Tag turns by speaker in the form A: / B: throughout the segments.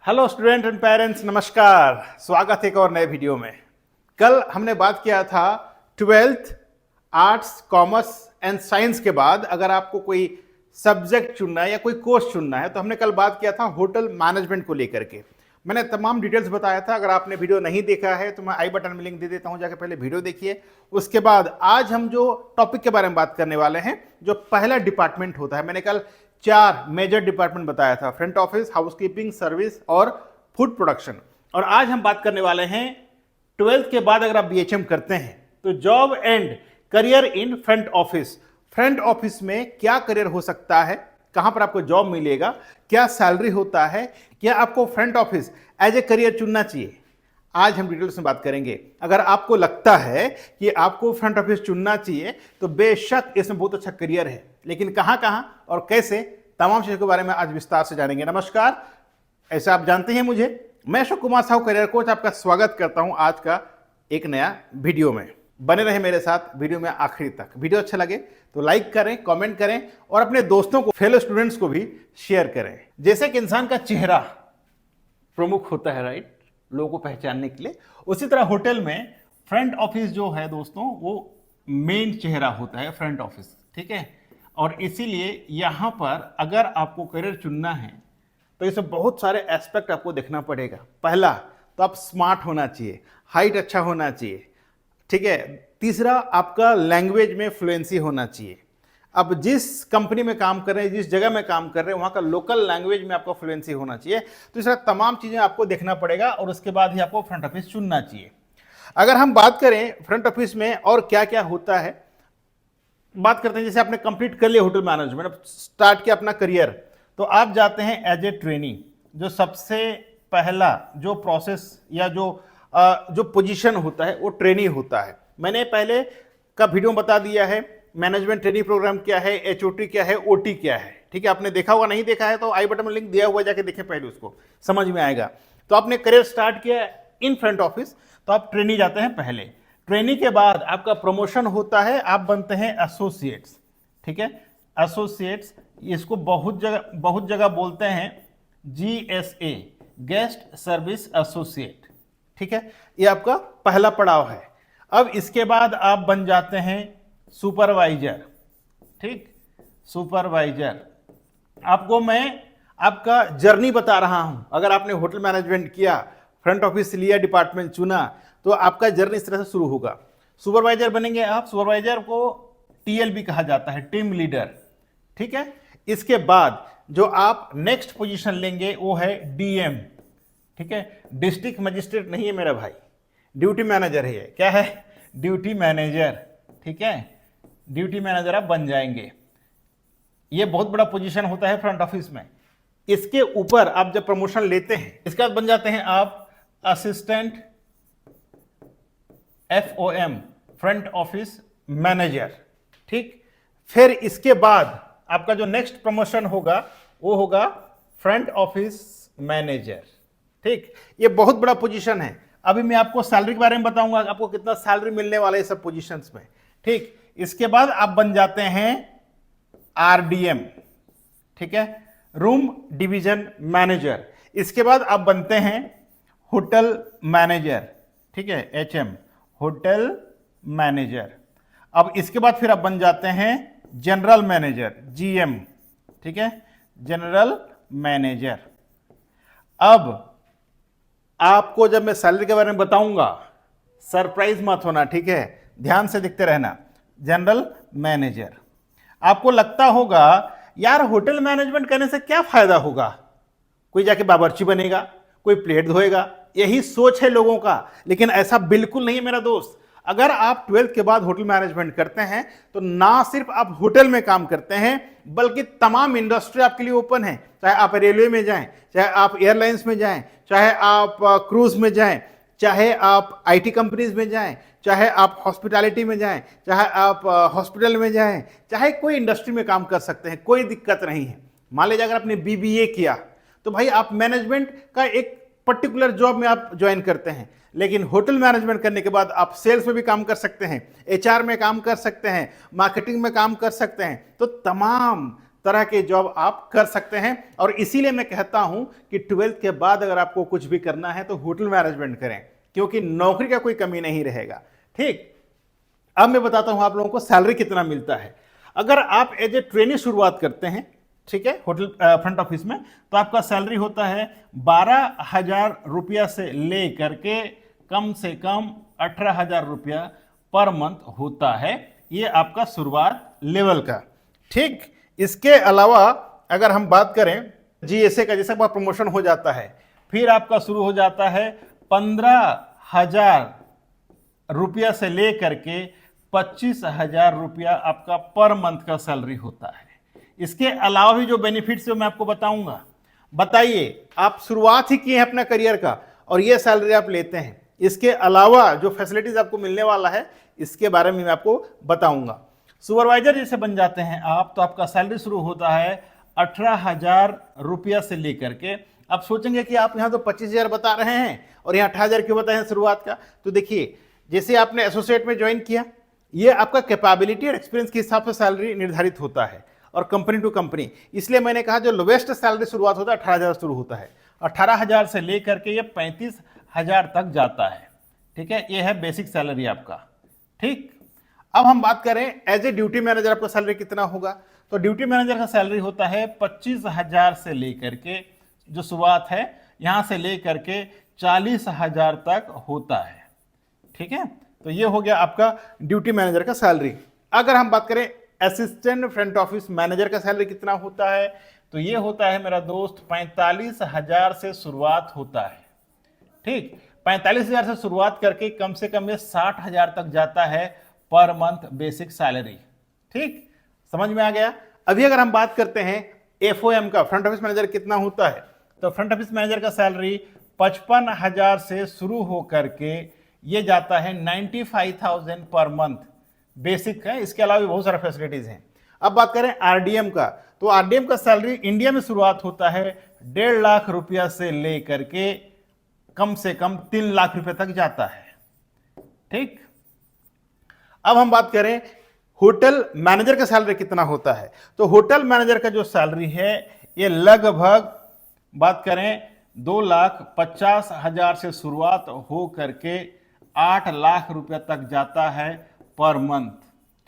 A: Hello student and parents, नमस्कार। स्वागत है एक और नए वीडियो में। कल हमने बात किया था 12th arts, commerce and science के बाद अगर आपको कोई सब्जेक्ट चुनना है या कोई कोर्स चुनना है तो हमने कल बात किया था होटल मैनेजमेंट को लेकर के। मैंने तमाम डिटेल्स बताया था। अगर आपने वीडियो नहीं देखा है तो मैं आई बटन में लिंक दे देता हूं, जाके पहले वीडियो देखिए। उसके बाद आज हम जो टॉपिक के बारे में बात करने वाले हैं, जो पहला डिपार्टमेंट होता है, मैंने कल 4 मेजर डिपार्टमेंट बताया था, फ्रंट ऑफिस, हाउसकीपिंग, सर्विस और फूड प्रोडक्शन। और आज हम बात करने वाले हैं 12th के बाद अगर आप बीएचएम करते हैं तो job and career in front office. Front office में क्या करियर हो सकता है, कहां पर आपको जॉब मिलेगा, क्या सैलरी होता है, क्या आपको front office as a career चुनना चाहिए, आज हम डिटेल्स में बात करेंगे। अगर आपको लगता है कि आपको फ्रंट ऑफिस चुनना चाहिए तो बेशक इसमें बहुत अच्छा करियर है, लेकिन कहां कहां और कैसे, तमाम चीजों के बारे में आज विस्तार से जानेंगे। नमस्कार, ऐसा आप जानते हैं मुझे, मैं अशोक कुमार साहू, करियर कोच, आपका स्वागत करता हूं आज का एक नया वीडियो में। बने रहे मेरे साथ वीडियो में आखिरी तक। वीडियो अच्छा लगे तो लाइक करें, कमेंट करें और अपने दोस्तों को, फेलो स्टूडेंट्स को भी शेयर करें। जैसे कि इंसान का चेहरा प्रमुख होता है, राइट, लोगों को पहचानने के लिए, उसी तरह होटल में फ्रंट ऑफिस जो है दोस्तों, वो मेन चेहरा होता है, फ्रंट ऑफिस, ठीक है। और इसीलिए यहां पर अगर आपको करियर चुनना है तो इसमें बहुत सारे एस्पेक्ट आपको देखना पड़ेगा। पहला तो आप स्मार्ट होना चाहिए, हाइट अच्छा होना चाहिए, ठीक है। तीसरा, आपका लैंग्वेज में फ्लुएंसी होना चाहिए। अब जिस कंपनी में काम कर रहे हैं, जिस जगह में काम कर रहे हैं, वहां का लोकल लैंग्वेज में आपको फ्लुएंसी होना चाहिए। तो इस तरह तमाम चीजें आपको देखना पड़ेगा और उसके बाद ही आपको फ्रंट ऑफिस चुनना चाहिए। अगर हम बात करें फ्रंट ऑफिस में और क्या क्या होता है, बात करते हैं। जैसे आपने कंप्लीट कर लिया होटल मैनेजमेंट, स्टार्ट किया अपना करियर, तो आप जाते हैं एज ए ट्रेनी। जो सबसे पहला जो प्रोसेस या जो पोजीशन होता है वो ट्रेनी होता है। मैंने पहले का वीडियो बता दिया है, मैनेजमेंट ट्रेनिंग प्रोग्राम क्या है, एचओटी क्या है, ओटी क्या है, ठीक है। आपने देखा होगा, नहीं देखा है तो आई बटन में लिंक दिया हुआ, जाके देखें पहले, उसको समझ में आएगा। तो आपने करियर स्टार्ट किया इन फ्रंट ऑफिस, तो आप ट्रेनी जाते हैं पहले। ट्रेनी के बाद आपका प्रमोशन होता है, आप बनते हैं एसोसिएट्स, ठीक है। एसोसिएट्स, इसको बहुत जगह बोलते हैं GSA, गेस्ट सर्विस एसोसिएट, ठीक है। ये आपका पहला पड़ाव है। अब इसके बाद आप बन जाते हैं सुपरवाइजर, ठीक, सुपरवाइजर। आपको मैं आपका जर्नी बता रहा हूं। अगर आपने होटल मैनेजमेंट किया, फ्रंट ऑफिस लिया, डिपार्टमेंट चुना, तो आपका जर्नी इस तरह से शुरू होगा। सुपरवाइजर बनेंगे आप। सुपरवाइजर को TL भी कहा जाता है, टीम लीडर, ठीक है। इसके बाद जो आप नेक्स्ट पोजीशन लेंगे वो है DM, ठीक है। डिस्ट्रिक्ट मजिस्ट्रेट नहीं है मेरा भाई, ड्यूटी मैनेजर है। क्या है? ड्यूटी मैनेजर, ठीक है। ड्यूटी मैनेजर आप बन जाएंगे। ये बहुत बड़ा पोजीशन होता है फ्रंट ऑफिस में। इसके ऊपर आप जब प्रमोशन लेते हैं, इसके बाद बन जाते हैं आप assistant FOM, front office manager, ठीक। फिर इसके बाद आपका जो नेक्स्ट प्रमोशन होगा वो होगा फ्रंट ऑफिस मैनेजर, ठीक। ये बहुत बड़ा पोजीशन है। अभी मैं आपको सैलरी के बारे में बताऊंगा, आपको कितना सैलरी मिलने वाला है सब पोजीशंस में, ठीक। इसके बाद आप बन जाते हैं RDM, ठीक है, रूम डिवीजन मैनेजर। इसके बाद आप बनते हैं होटल मैनेजर, ठीक है, HM, होटल मैनेजर। अब इसके बाद फिर आप बन जाते हैं जनरल मैनेजर, GM, ठीक है, जनरल मैनेजर। अब आपको जब मैं सैलरी के बारे में बताऊंगा, सरप्राइज मत होना, ठीक है, ध्यान से देखते रहना। जनरल मैनेजर, आपको लगता होगा यार होटल मैनेजमेंट करने से क्या फायदा होगा, कोई जाके बावर्ची बनेगा, कोई प्लेट धोएगा, यही सोच है लोगों का। लेकिन ऐसा बिल्कुल नहीं है मेरा दोस्त। अगर आप 12th के बाद होटल मैनेजमेंट करते हैं तो ना सिर्फ आप होटल में काम करते हैं, बल्कि तमाम इंडस्ट्री आपके लिए ओपन है। चाहे आप रेलवे में जाएं, चाहे आप एयरलाइंस में जाएं, चाहे आप क्रूज में जाएं, चाहे आप IT कंपनीज में जाएं, चाहे आप हॉस्पिटैलिटी में जाएं, चाहे आप हॉस्पिटल में जाएं, चाहे कोई इंडस्ट्री में काम कर सकते हैं, कोई दिक्कत नहीं है। मान लीजिए अगर आपने BBA किया तो भाई आप मैनेजमेंट का एक पर्टिकुलर जॉब में आप ज्वाइन करते हैं, लेकिन होटल मैनेजमेंट करने के बाद आप सेल्स में भी काम कर सकते हैं, HR में काम कर सकते हैं, मार्केटिंग में काम कर सकते हैं। तो तमाम तरह के जॉब आप कर सकते हैं। और इसीलिए मैं कहता हूं कि 12th के बाद अगर आपको कुछ भी करना है तो होटल मैनेजमेंट करें, क्योंकि नौकरी का कोई कमी नहीं रहेगा। ठीक, अब मैं बताता हूं आप लोगों को सैलरी कितना मिलता है। अगर आप एज ए ट्रेनी शुरुआत करते हैं, ठीक है, होटल फ्रंट ऑफिस में, तो आपका सैलरी होता है 12,000 रुपया से ले करके कम से कम 18,000 रुपया पर मंथ होता है। ये आपका शुरुआत लेवल का। ठीक, इसके अलावा अगर हम बात करें जीएसए का, जैसे आपका प्रमोशन हो जाता है, फिर आपका शुरू हो जाता है 15,000 रुपया से ले करके 25,000 रुपया आपका पर मंथ का सैलरी होता है। इसके अलावा भी जो बेनिफिट्स है मैं आपको बताऊंगा। बताइए, आप शुरुआत ही किए हैं अपना करियर का और ये सैलरी आप लेते हैं, इसके अलावा जो फैसिलिटीज आपको मिलने वाला है इसके बारे में मैं आपको बताऊंगा। सुपरवाइजर जैसे बन जाते हैं आप, तो आपका सैलरी शुरू होता है 18,000 रुपया से लेकर के। आप सोचेंगे कि आप यहाँ तो 25,000 बता रहे हैं और यहाँ 18,000 क्यों बताए हैं शुरुआत का। तो देखिए, जैसे आपने एसोसिएट में ज्वाइन किया, ये आपका कैपेबिलिटी और एक्सपीरियंस के हिसाब से सैलरी निर्धारित होता है और कंपनी टू कंपनी। इसलिए मैंने कहा जो लोवेस्ट सैलरी शुरुआत होता है 18,000 शुरू होता है। 18,000 से लेकर के ये 35,000 तक जाता है। ठीक है, ये है बेसिक सैलरी आपका। ठीक, अब हम बात करें एज ए ड्यूटी मैनेजर आपका सैलरी कितना होगा। तो ड्यूटी मैनेजर का सैलरी होता है 25,000 से लेकर के, जो शुरुआत है यहां से लेकर के 40,000 तक होता है। ठीक है, तो ये हो गया आपका ड्यूटी मैनेजर का सैलरी। अगर हम बात करें असिस्टेंट फ्रंट ऑफिस मैनेजर का सैलरी कितना होता है, तो ये होता है मेरा दोस्त 45,000 से शुरुआत होता है। ठीक, 45,000 से शुरुआत करके कम से कम ये 60,000 तक जाता है पर मंथ बेसिक सैलरी। ठीक, समझ में आ गया। अभी अगर हम बात करते हैं एफओएम का, फ्रंट ऑफिस मैनेजर कितना होता है, तो फ्रंट ऑफिस मैनेजर का सैलरी 55,000 से शुरू होकर के ये जाता है 95,000 पर मंथ बेसिक है। इसके अलावा भी बहुत सारा फैसिलिटीज हैं। अब बात करें आरडीएम का, तो आरडीएम का सैलरी इंडिया में शुरुआत होता है 1.5 लाख रुपया से लेकर के कम से कम 3 लाख रुपए तक जाता है। ठीक, अब हम बात करें होटल मैनेजर का सैलरी कितना होता है। तो होटल मैनेजर का जो सैलरी है ये लगभग बात करें 2,50,000 से शुरुआत हो करके 8 लाख रुपया तक जाता है पर मंथ।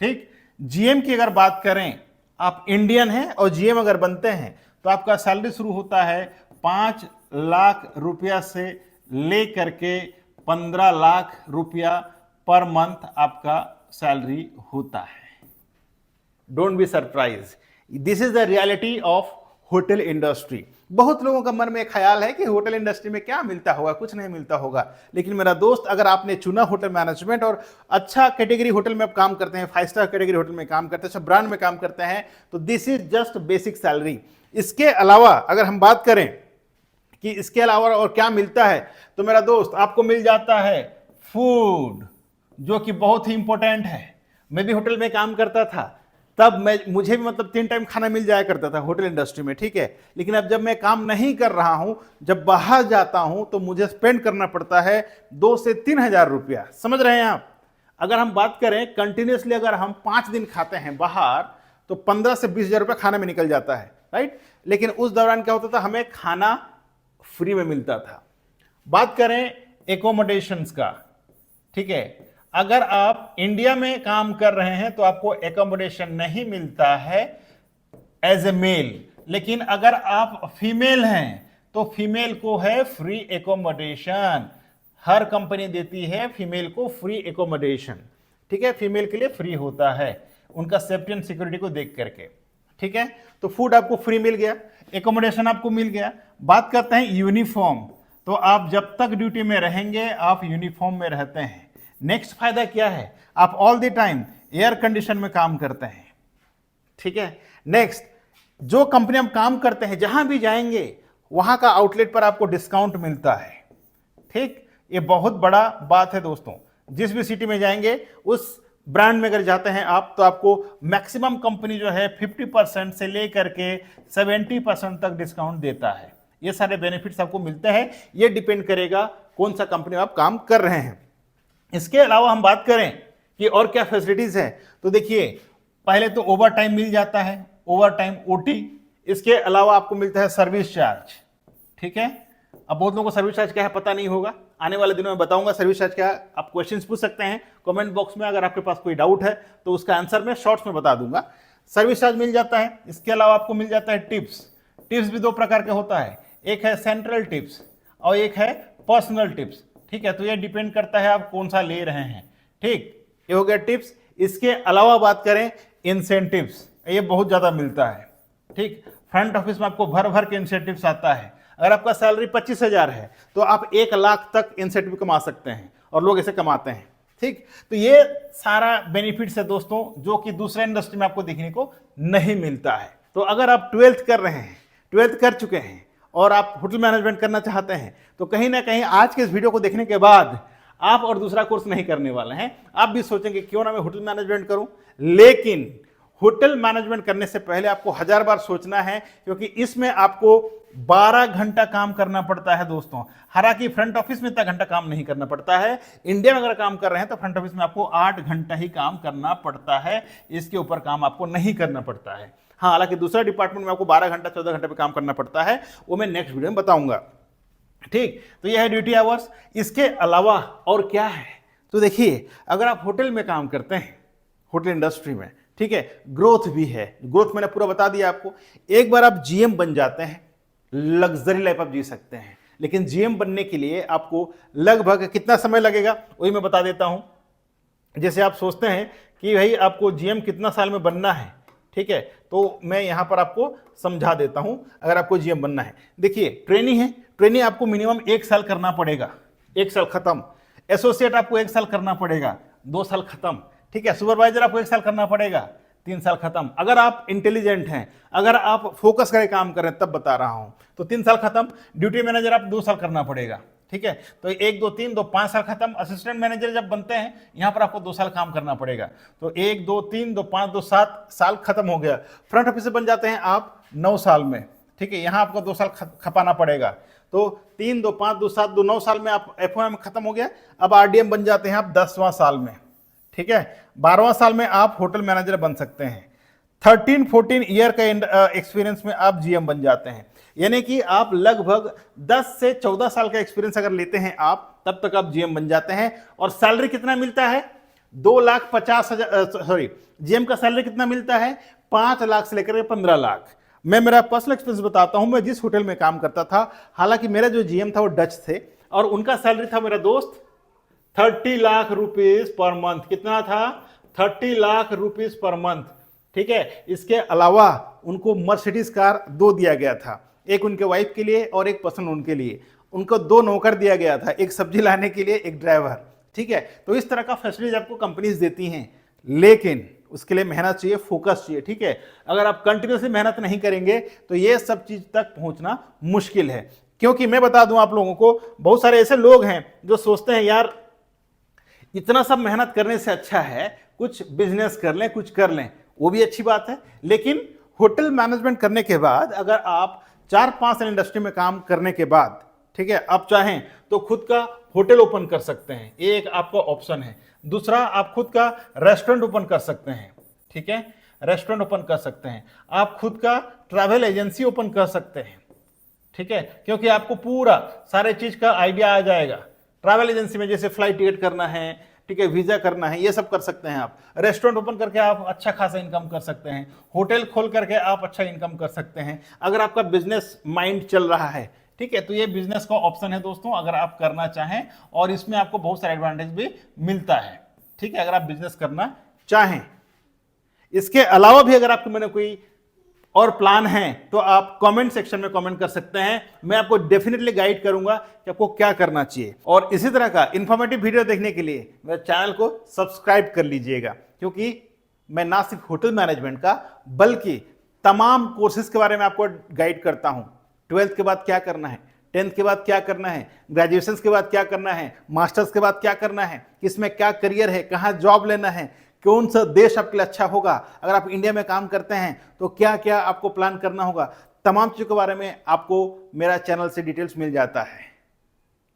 A: ठीक, जीएम की अगर बात करें, आप इंडियन हैं और जीएम अगर बनते हैं तो आपका सैलरी शुरू होता है 5 लाख रुपया से ले करके 15 लाख रुपया पर मंथ आपका सैलरी होता है। Don't be surprise, this is the reality of hotel industry. बहुत लोगों का मन में एक ख्याल है कि होटल इंडस्ट्री में क्या मिलता होगा, कुछ नहीं मिलता होगा। लेकिन मेरा दोस्त, अगर आपने चुना होटल मैनेजमेंट और अच्छा कैटेगरी होटल में आप काम करते हैं, 5 स्टार कैटेगरी होटल में काम करते हैं, सब ब्रांड में काम करते हैं, तो this is just basic salary. इसके अलावा अगर हम बात करें कि इसके अलावा और क्या मिलता है, तो मेरा दोस्त आपको मिल जाता है फूड, जो कि बहुत ही इंपॉर्टेंट है। मैं भी होटल में काम करता था, तब मुझे भी मतलब 3 टाइम खाना मिल जाया करता था होटल इंडस्ट्री में। ठीक है, लेकिन अब जब मैं काम नहीं कर रहा हूं, जब बाहर जाता हूं, तो मुझे स्पेंड करना पड़ता है 2 से 3,000 रुपया। समझ रहे हैं आप। अगर हम बात करें कंटिन्यूसली, अगर हम 5 दिन खाते हैं बाहर, तो 15 से 20,000 रुपया खाने में निकल जाता है, राइट। लेकिन उस दौरान क्या होता था, हमें खाना फ्री में मिलता था। बात करें एकोमोडेशंस का, ठीक है, अगर आप इंडिया में काम कर रहे हैं तो आपको एकोमोडेशन नहीं मिलता है एज ए मेल, लेकिन अगर आप फीमेल हैं तो फीमेल को है फ्री एकोमोडेशन। हर कंपनी देती है फीमेल को फ्री एकोमोडेशन। ठीक है, फीमेल के लिए फ्री होता है, उनका सेफ्टी एंड सिक्योरिटी को देख करके। ठीक है, तो फूड आपको फ्री मिल गया, एकोमोडेशन आपको मिल गया। बात करते हैं यूनिफॉर्म, तो आप जब तक ड्यूटी में रहेंगे आप यूनिफॉर्म में रहते हैं। नेक्स्ट फायदा क्या है, आप all the time air condition में काम करते हैं। ठीक है, नेक्स्ट, जो कंपनी हम काम करते हैं जहां भी जाएंगे वहां का आउटलेट पर आपको डिस्काउंट मिलता है। ठीक, ये बहुत बड़ा बात है दोस्तों। जिस भी सिटी में जाएंगे, उस ब्रांड में अगर जाते हैं आप, तो आपको मैक्सिमम कंपनी जो है 50% से लेकर के 70% तक डिस्काउंट देता है। ये सारे बेनिफिट्स आपको मिलते हैं। ये डिपेंड करेगा कौन सा कंपनी में आप काम कर रहे हैं। इसके अलावा हम बात करें कि और क्या फैसिलिटीज है, तो देखिए, पहले तो ओवर टाइम मिल जाता है। ओवर टाइम ओटी, इसके अलावा आपको मिलता है सर्विस चार्ज। ठीक है, अब बहुत लोगों को सर्विस चार्ज क्या है पता नहीं होगा, आने वाले दिनों में बताऊंगा सर्विस चार्ज क्या है। आप क्वेश्चंस पूछ सकते हैं कमेंट बॉक्स में, अगर आपके पास कोई डाउट है तो उसका आंसर मैं शॉर्ट्स में बता दूंगा। सर्विस चार्ज मिल जाता है, इसके अलावा आपको मिल जाता है टिप्स। टिप्स भी दो प्रकार के होता है, एक है सेंट्रल टिप्स और एक है पर्सनल टिप्स। ठीक है, तो ये डिपेंड करता है आप कौन सा ले रहे हैं। ठीक, ये हो गया टिप्स। इसके अलावा बात करें इंसेंटिव्स, ये बहुत ज्यादा मिलता है। ठीक, फ्रंट ऑफिस में आपको भर भर के इंसेंटिव्स आता है। अगर आपका सैलरी 25,000 है तो आप 1 लाख तक इंसेंटिव कमा सकते हैं, और लोग इसे कमाते हैं। ठीक, तो ये सारा बेनिफिट्स है दोस्तों, जो कि दूसरे इंडस्ट्री में आपको देखने को नहीं मिलता है। तो अगर आप 12th कर रहे हैं, 12th कर चुके हैं और आप होटल मैनेजमेंट करना चाहते हैं, तो कहीं ना कहीं आज के इस वीडियो को देखने के बाद आप और दूसरा कोर्स नहीं करने वाले हैं। आप भी सोचेंगे क्यों ना मैं होटल मैनेजमेंट करूं, लेकिन होटल मैनेजमेंट करने से पहले आपको 1000 बार सोचना है, क्योंकि इसमें आपको 12 घंटा काम करना पड़ता है दोस्तों। हालांकि फ्रंट ऑफिस में इतना घंटा काम नहीं करना पड़ता है। इंडिया में अगर काम कर रहे हैं तो फ्रंट ऑफिस में आपको 8 घंटा ही काम करना पड़ता है, इसके ऊपर काम आपको नहीं करना पड़ता है। हाँ, हालांकि दूसरा डिपार्टमेंट में आपको 12 घंटा 14 घंटे पे काम करना पड़ता है, वो मैं नेक्स्ट वीडियो में बताऊंगा। ठीक, तो यह है ड्यूटी आवर्स। इसके अलावा और क्या है, तो देखिए अगर आप होटल में काम करते हैं, होटल इंडस्ट्री में, ठीक है, ग्रोथ भी है। ग्रोथ मैंने पूरा बता दिया आपको। एक बार आप जीएम बन जाते हैं, लग्जरी लाइफ आप जी सकते हैं। लेकिन जीएम बनने के लिए आपको लगभग कितना समय लगेगा वही मैं बता देता हूं। जैसे आप सोचते हैं कि भाई आपको जीएम कितना साल में बनना है, ठीक है, तो मैं यहां पर आपको समझा देता हूं। अगर आपको जीएम बनना है, देखिए ट्रेनिंग है, ट्रेनिंग आपको मिनिमम 1 साल करना पड़ेगा, 1 साल खत्म। एसोसिएट आपको 1 साल करना पड़ेगा, 2 साल खत्म। ठीक है, सुपरवाइजर आपको 1 साल करना पड़ेगा, 3 साल खत्म। अगर आप इंटेलिजेंट हैं, अगर आप फोकस करके काम कर रहे हैं, तब बता रहा हूं, तो 3 साल खत्म। ड्यूटी मैनेजर आप 2 साल करना पड़ेगा। ठीक है, तो 1 2 3 2 5 साल खत्म। असिस्टेंट मैनेजर जब बनते हैं, यहां पर आपको 2 साल काम करना पड़ेगा, तो 1 2 3 2 5 2 7 साल खत्म हो गया। फ्रंट ऑफिस बन जाते हैं आप 9 साल में। ठीक है, यहां आपको 2 साल खपाना पड़ेगा, तो 3 2 5 2 7 2 9 साल में आप एफओएम खत्म हो गया। अब आरडीएम बन जाते हैं आप 10वां साल में। ठीक है, 12वां साल में आप होटल मैनेजर बन सकते हैं। 13-14 ईयर का एक्सपीरियंस में आप जीएम बन जाते हैं। यानी कि आप लगभग 10 से 14 साल का एक्सपीरियंस अगर लेते हैं आप, तब तक आप जीएम बन जाते हैं। और सैलरी कितना मिलता है? 2,50,000, सॉरी, जीएम का सैलरी कितना मिलता है? 5 लाख से लेकर 15 लाख। मैं मेरा पर्सनल एक्सपीरियंस बताता हूं। मैं जिस होटल में काम करता था, हालांकि मेरा जो जीएम था वो डच थे, और उनका सैलरी था मेरा दोस्त 30 लाख रुपीज पर मंथ। कितना था? 30 लाख रुपीज पर मंथ। ठीक है, इसके अलावा उनको मर्सिडीज कार 2 दिया गया था, एक उनके वाइफ के लिए और एक पर्सन उनके लिए। उनको 2 नौकर दिया गया था, एक सब्जी लाने के लिए, एक ड्राइवर। ठीक है, तो इस तरह का फैसिलिटीज आपको कंपनीज देती हैं, लेकिन उसके लिए मेहनत चाहिए, फोकस चाहिए। ठीक है, अगर आप कंटिन्यूसली मेहनत नहीं करेंगे तो ये सब चीज तक पहुंचना मुश्किल है। क्योंकि मैं बता दूं आप लोगों को, बहुत सारे ऐसे लोग हैं जो सोचते हैं यार इतना सब मेहनत करने से अच्छा है कुछ बिजनेस कर लें, कुछ कर लें। वो भी अच्छी बात है, लेकिन होटल मैनेजमेंट करने के बाद अगर आप 4-5 साल इंडस्ट्री में काम करने के बाद, ठीक है, आप चाहें तो खुद का होटल ओपन कर सकते हैं, ये एक आपका ऑप्शन है। दूसरा, आप खुद का रेस्टोरेंट ओपन कर सकते हैं। ठीक है, रेस्टोरेंट ओपन कर सकते हैं। आप खुद का ट्रैवल एजेंसी ओपन कर सकते हैं। ठीक है, क्योंकि आपको पूरा सारे चीज का आइडिया आ जाएगा। ट्रैवल एजेंसी में जैसे फ्लाइट टिकट करना है, ठीक है, वीजा करना है, ये सब कर सकते हैं आप। रेस्टोरेंट ओपन करके आप अच्छा खासा इनकम कर सकते हैं। होटल खोल करके आप अच्छा इनकम कर सकते हैं, अगर आपका बिजनेस माइंड चल रहा है। ठीक है, तो ये बिजनेस का ऑप्शन है दोस्तों, अगर आप करना चाहें, और इसमें आपको बहुत सारे एडवांटेज भी मिलता है। ठीक है, अगर आप बिजनेस करना चाहें। इसके अलावा भी अगर आपको मैंने कोई और प्लान है तो आप कमेंट सेक्शन में कमेंट कर सकते हैं, मैं आपको डेफिनेटली गाइड करूंगा कि आपको क्या करना चाहिए। और इसी तरह का इंफॉर्मेटिव वीडियो देखने के लिए मेरे चैनल को सब्सक्राइब कर लीजिएगा, क्योंकि मैं ना सिर्फ होटल मैनेजमेंट का बल्कि तमाम कोर्सेज के बारे में आपको गाइड करता हूं। 12th के बाद क्या करना है, 10th के बाद क्या करना है, ग्रेजुएशन के बाद क्या करना है, मास्टर्स के बाद क्या करना है, किसमें क्या करियर है, कहाँ जॉब लेना है, कौन सा देश आपके लिए अच्छा होगा, अगर आप इंडिया में काम करते हैं तो क्या क्या आपको प्लान करना होगा, तमाम चीज़ों के बारे में आपको मेरा चैनल से डिटेल्स मिल जाता है।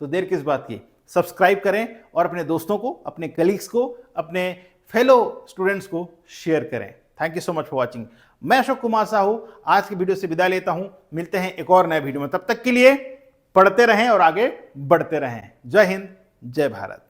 A: तो देर किस बात की, सब्सक्राइब करें और अपने दोस्तों को, अपने कलीग्स को, अपने फेलो स्टूडेंट्स को शेयर करें। Thank you so much for watching. मैं अशोक कुमार साहू आज की वीडियो से विदा लेता हूं। मिलते हैं एक और नए वीडियो में, तब तक के लिए पढ़ते रहें और आगे बढ़ते रहें। जय हिंद, जय भारत।